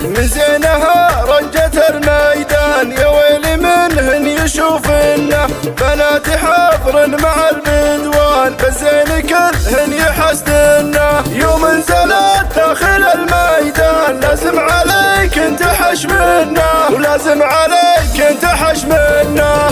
من زينها رجت الميدان، يا ويلي منهن يشوفنا بنات حفر مع البدوان، بالزين كلهن يحسدنا. يوم نزلت داخل الميدان لازم عليك انت حشمنا، ولازم عليك انت حشمنا.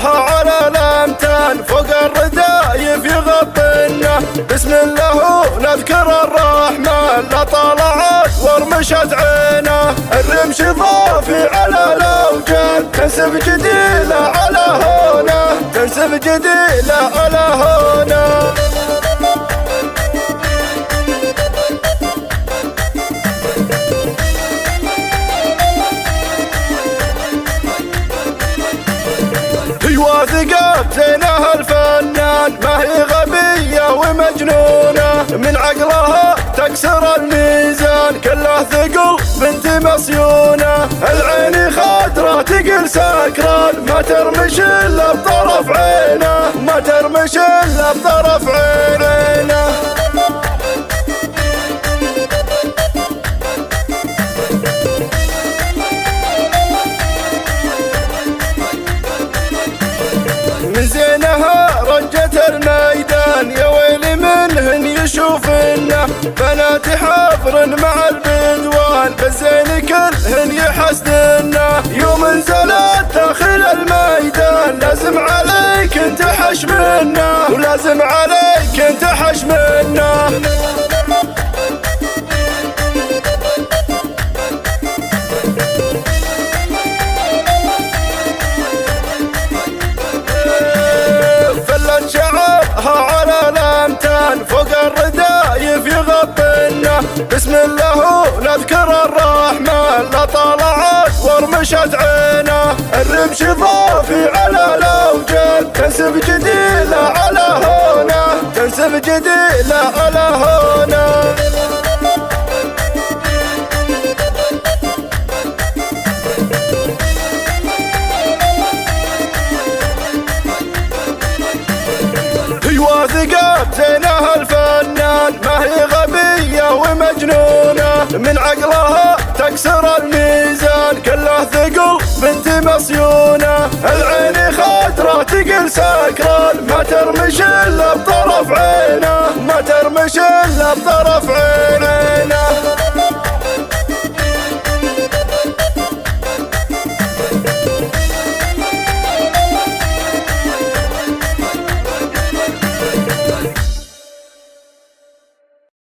على الامتان فوق الردايف يغطنا، بسم الله نذكر الرحمن لا طلعت ورمشت عينه. الرمش ضافي على الاوجان تنسب جديله على هونه، تنسب جديله على هونه. واثقة زينها الفنان ما هي غبية ومجنونة، من عقلها تكسر الميزان كله ثقل بنت مصيونة. العين خاطرة تقل سكران ما ترمش الا بطرف عينه، ما ترمش الا بطرف عينه. من زينها رجت الميدان، يا ويلي منهن يشوفنا بنات حفر مع البدوان، بالزين كلهن يحسدنا. يوم نزلت داخل الميدان لازم عليك انت حشمنا، ولازم عليك انت حشمنا. على الامتان فوق الردايف يغطنا، بسم الله نذكر الرحمن لا طلعت ورمشت عينه. الرمش ضافي على الاوجان تنسب جديله على هونه، تنسب جديله على هونه. واثقة زينها الفنان ما هي غبية ومجنونة، من عقلها تكسر الميزان كله ثقل بنت مصيونة. العين خاطرة تقل سكران ما ترمش الا بطرف عينه، ما ترمش الا بطرف عينه.